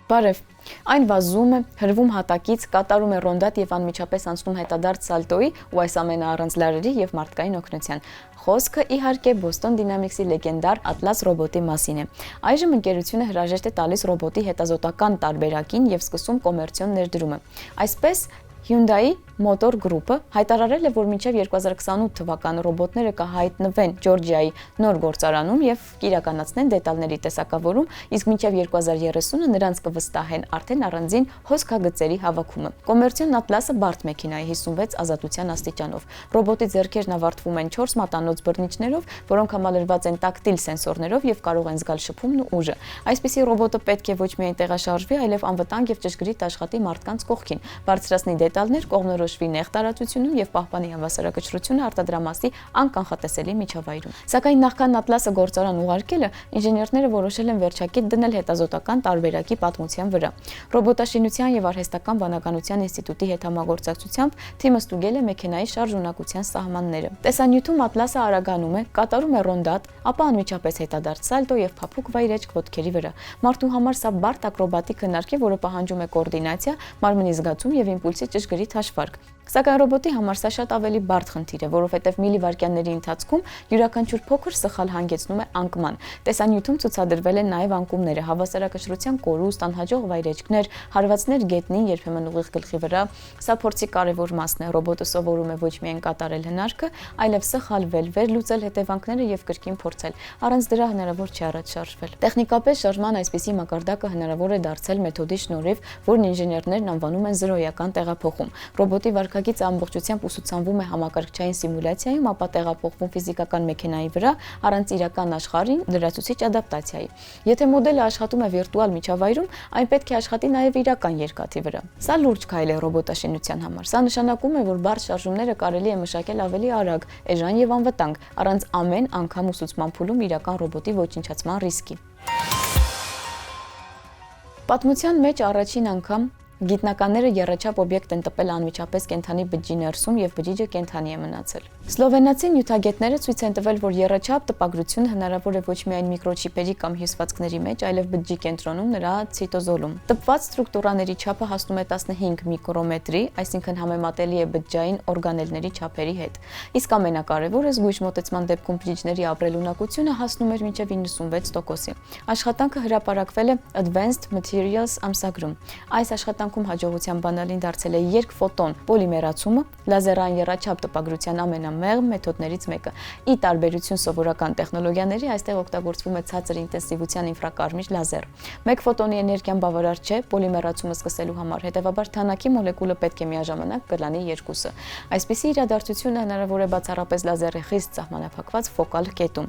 Բարև։ Այն վազում է, հրվում հատակից, կատարում է ռոնդատ եւ անմիջապես անցնում հետադարձ սալտոյի ու այս ամենը առանց լարերի եւ մարդկային օգնության։ Խոսքը իհարկե Boston Dynamics-ի լեգենդար Atlas ռոբոտի մասին է։ Այժմ ընկերությունը հրաժեշտ է տալիս ռոբոտի հետազոտական տարբերակին եւ սկսում կոմերցիոն ներդրումը։ Այսպես Hyundai Motor Group-ը հայտարարել է, որ մինչև 2028 թվականը ռոբոտները կհայտնվեն Ջորջիայի նոր գործարանում եւ կիրականացնեն դետալների տեսակավորում, իսկ մինչև 2030-ը նրանց կվստահեն արդեն առանձին հոսքագծերի հավաքումը։ Կոմերցիոն Atlas-ը բարդ մեքենա է 56 ազատության աստիճանով։ Ռոբոտի ձեռքերն ավարտվում են 4 մատանոց բռնիչներով, որոնք համալրված են տակտիլ սենսորներով եւ կարող են զգալ շփումն ու ուժը։ Այսպիսի ռոբոտը պետք է ոչ միայն տեղաշարժվի, այլև անվտանգ եւ ճշգրիտ աշխատի մարդկանց կողքին, բարձրացնի դետալներ, կողմնորոշվի նեղ տարածությունում եւ պահպանի հավասարակշռությունը արտադրամասի անկանխատեսելի միջավայրում։ Սակայն նախքան Atlas-ը գործարան ուղարկելը, ինժեներները որոշել են վերջակետ դնել հետազոտական տարբերակի պատմության վրա։ Ռոբոտաշինության եւ արհեստական բանականության ինստիտուտի հետ համագործակցությամբ թիմը ստուգել է մեքենայի շարժունակության սահմանները։ Տեսանյութում Atlas-ը արագանում է, կատարում է ռոնդատ, ապա անմիջապես հետադարձ սալտո եւ փափուկ վայրեջք ոտքերի վրա։ Մարդու համար սա բարդ ակրոբատիկ հնարք է, որը պահանջում է կոորդինացիա, մարմնի զգացում եւ իմպուլսի ճշգրիտ հաշվարկ։ Սակայն ռոբոտի համար սա շատ ավելի բարդ խնդիր է, որովհետև միլիվայրկյանների ընթացքում յուրաքանչյուր փոքր սխալ հանգեցնում է անկման։ Տեսանյութում ցուցադրվել են նաև անկումները, հավասարակշռության կորուստ, անհաջող վայրեջքներ, հարվածներ գետնին, երբեմն ուղիղ գլխի վրա։ Սա փորձի կարևոր մասն է։ Ռոբոտը սովորում է ոչ միայն կատարել հնարքը, այլև սխալվել, վերլուծել հետևանքները եւ կրկին փորձել։ Առանց դրա հնարավոր չի առաջ շարժվել։ Տեխնիկապես շարժման այսպիսի մակարդակը հնարավոր է դարձել մեթոդի շնորհիվ, որն ինժեներներն անվանում են զրոյական տեղափոխում։ Ռոբոտի վարքագիծը ամբողջությամբ ուսուցանվում է համակարգչային սիմուլյացիայում, ապա տեղափոխվում ֆիզիկական մեքենայի վրա առանց իրական աշխարհին լրացուցիչ ադապտացիայի։ Եթե մոդելը աշխատում է վիրտուալ միջավայրում, այն պետք է աշխատի նաև իրական երկաթի վրա։ Սա լուրջ քայլ է ռոբոտաշինության համար։ Սա նշանակում է, որ բարդ շարժումները կարելի է մշակել ավելի արագ, էժան եւ անվտանգ, առանց ամեն անգամ ուսուցման փուլում իրական ռոբոտի ոչնչացման ռիսկի։ Պատմության մեջ առաջին անգամ գիտնականները եռաչափ օբյեկտ են տպել անմիջապես կենդանի բջջի ներսում եւ բջիջը կենդանի է մնացել։ Սլովենացի նյութագետները ցույց են տվել, որ եռաչափ տպագրությունը հնարավոր է ոչ միայն միկրոչիպերի կամ հյուսվածքների մեջ, այլև բջջի կենտրոնում, նրա ցիտոզոլում։ Տպված ստրուկտուրաների չափը հասնում է 15 միկրոմետրի, այսինքն համեմատելի է բջջային օրգանելների չափերի հետ։ Իսկ ամենակարևորը զգույշ մոտեցման դեպքում բջիջների ապրելունակությունը հասնում էր մինչև 96%-ի։ Աշխատանքը հրապարակվել է Advanced Materials ամսագրում։ Այս աշխատանքում հաջողության բանալին դարձել է երկֆոտոն պոլիմերացումը, լազերային եռաչափ տպագրության ամենամեղմ մեթոդներից մեկը։ Ի տարբերություն սովորական տեխնոլոգիաների, այստեղ օգտագործվում է ցածր ինտենսիվության ինֆրակարմիր լազեր։ Մեկ ֆոտոնի էներգիան բավարար չէ պոլիմերացումը սկսելու համար, հետևաբար թանակի մոլեկուլը պետք է միաժամանակ կլանի երկուսը։ Այսպիսի իրադարձությունը հնարավոր է բացառապես լազերի խիստ սահմանափակված ֆոկալ կետում։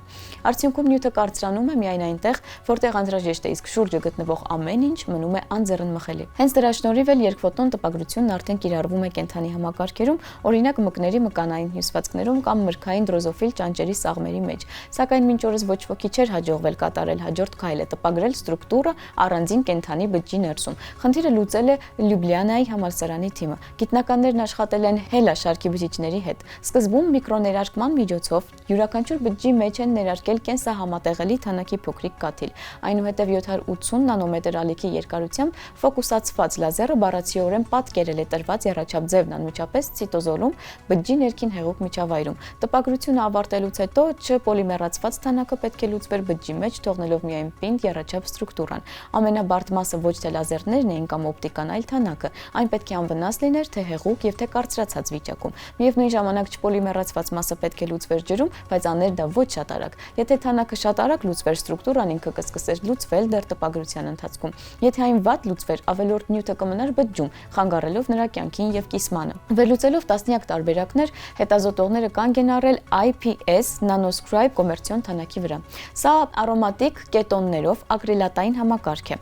Արդյունքում նյութը կարծրանում է միայն այնտեղ, որտեղ անհրաժեշտ է, իսկ շուրջը գտնվող ամեն ինչ մնում է անձեռնմխելի։ Հենց դրա շնորհիվ էլ երկֆոտոն տպագրությունն արդեն կիրառվում է կենդանի համակարգերում, օրինակ մկների մկանային հյուսվածքներում կամ մրգային դրոզոֆիլ ճանճերի սաղմերի մեջ։ Սակայն մինչ օրս ոչ ոքի չէր հաջողվել կատարել հաջորդ քայլը տպագրել ստրուկտուրը առանձին կենդանի բջջի ներսում։ Խնդիրը լուծել է Լյուբլիանայի համալսարանի թիմը։ Գիտնականներն աշխատել են հելա շարքի բջիջների հետ։ Սկզբում միկրոներարկման միջոցով յուրաքանչյուր բջջի մեջ են ներարկել կենսահամատեղելի թանակի փոքրիկ կաթիլ։ Այնուհետև 780 նանոմետր ալիքի երկարությամբ ֆոկուսացված լազերը բառացիորեն պատկերել է տրված եռաչափ ձևն անմիջապես ցիտոզոլում բջջի ներքին հեղուկ միջավայրում։ Տպագրությունը ավարտելուց հետո չպոլիմերացված թանակը պետք է լուծվեր բջջի մեջ, թողնելով միայն պինդ եռաչափ ստրուկտուրան։ Ամենաբարդ մասը ոչ թե լազերներն էին կամ օպտիկան, այլ թանակը։ Այն պետք է անվնաս լիներ թե հեղուկ եւ թե կարծրացած վիճակում։ Միևնույն ժամանակ չպոլիմերացված մասը պետք է լուծվեր ջրում, բայց աներ դա ոչ շատ արագ։ Եթե թանակը շատ արագ լուծվեր, ստրուկտուրան ինքը կսկսեր լուծվել դեռ տպագրության ընթացքում։ Եթե այն վատ լուծվեր, ավելորդ նյութը կմնար բջջում, խանգարելով նրա կյանքին եւ կիսմանը։ Վերլուծելով տասնյակ տարբերակներ, հետազոտողները կանգ են առել IPS Nanoscribe կոմերցիոն թանակի վրա։ Սա արոմատիկ կետոններով ակրիլատային համակարգ է,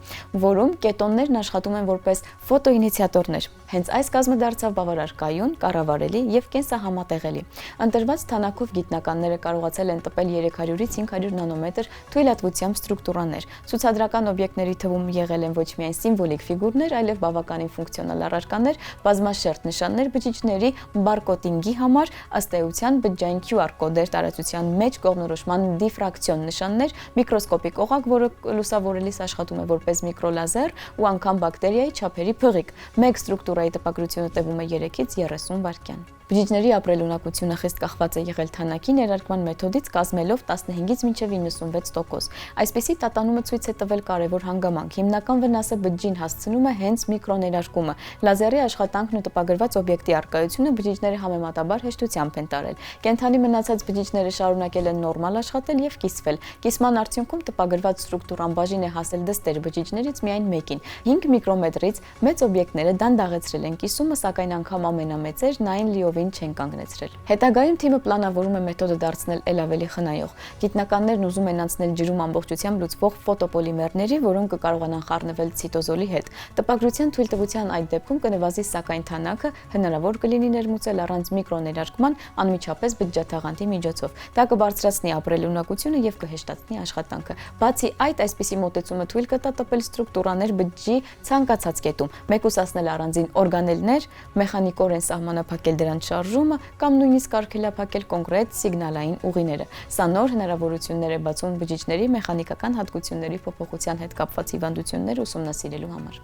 որում կետոններն աշխատում են որպես ֆոտոինիցիատորներ։ Հենց այս կազմը դարձավ բավարար կայուն, կառավարելի եւ կենսահամատեղելի։ Ընտրված թանակով գիտնականները կարողացել են տպել 300-ից 500 նանոմետր թույլատվությամբ ստրուկտուրաներ։ Ցուցադրական օբյեկտների թվում եղել են ոչ միայն սիմվոլիկ ֆիգուրներ, այլև բավականին ֆունկցիոնալ առարկաներ, բազմաշերտ նշաններ բջիջների բարկոդինգի համար, ըստ էության բջջային QR կոդեր, տարածության մեջ կողմնորոշման դիֆրակցիոն նշաններ, միկրոսկոպիկ օղակ, որը լուսավորելիս աշխատում է որպես միկրոլազեր, ու անգամ բակտերիայի չափերի փղիկ։ Մեկ ստրուկտուրայի տպագրությունը տևում է 3-ից 30 վայրկյան։ Բջիջների ապրելունակությունը խիստ կախված է եղել թանաքի ներարկման մեթոդից, կազմելով 15-ից մինչև 96%։ Այսպիսի տատանումը ցույց է տվել կարևոր հանգամանք։ Հիմնական վնասը բջջին հասցնում է հենց միկրոներարկումը։ Լազերի աշխատանքն ու տպագրված օբյեկտի առկայությունը բջիջները համեմատաբար հեշտությամբ են տարել։ Կենդանի մնացած բջիջները շարունակել են նորմալ աշխատել եւ կիսվել։ Կիսման արդյունքում տպագրված ստրուկտուրան բաժին է հասել դստեր բջիջներից միայն մեկին։ 5 միկրոմետրից մեծ օբյեկտները դանդաղեցրել են կիսումը, սակայն անգամ ամենամեծերն այն լիովին չեն կանգնեցրել։ Հետագայում թիմը պլանավորում է մեթոդը դարձնել ել ավելի խնայող։ Գիտնականներն ուզում են անցնել ջրում ամբողջությամբ լուծվող ֆոտոպոլիմերների, որոնք կկարողանան խառնվել ցիտոզոլի հետ։ Տպագրության թույլտվության այդ դեպքում կնվազի սակայն թանակը, հնարավոր կլինի ներմուծել առանց միկրոներարկման անմիջապես բջջաթաղանթի միջոցով։ Դա կբարձրացնի ապրելունակությունը եւ կհեշտացնի աշխատանքը։ Բացի այդ, այսպիսի մոտեցումը թույլ կտա տպել ստրուկտուրաներ բջջի ցանկացած կետում, մեկուսացնել առանձին օրգանելներ, մեխանիկորեն սահմանափակել դրանց շարժումը կամ նույնիսկ արգելափակել կոնկրետ սիգնալային ուղիները։ Սա նոր հնարավորություններ է բացում բջիջների մեխանիկական հատկությունների փոփոխության հետ կապված հիվանդություններ ուսումնասիրելու համար։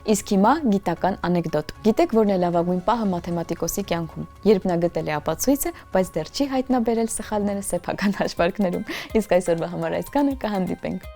Իսկ հիմա գիտական անեկդոտ։ Գիտեք, որն է լավագույն պահը մաթեմատիկոսի կյանքում, երբ նա գտել է ապացույցը, բայց դեռ չի հայտնաբերել սխալները սեփական հաշվարկներում։ Իսկ այսօրվա համար այսքանը, կհանդիպենք։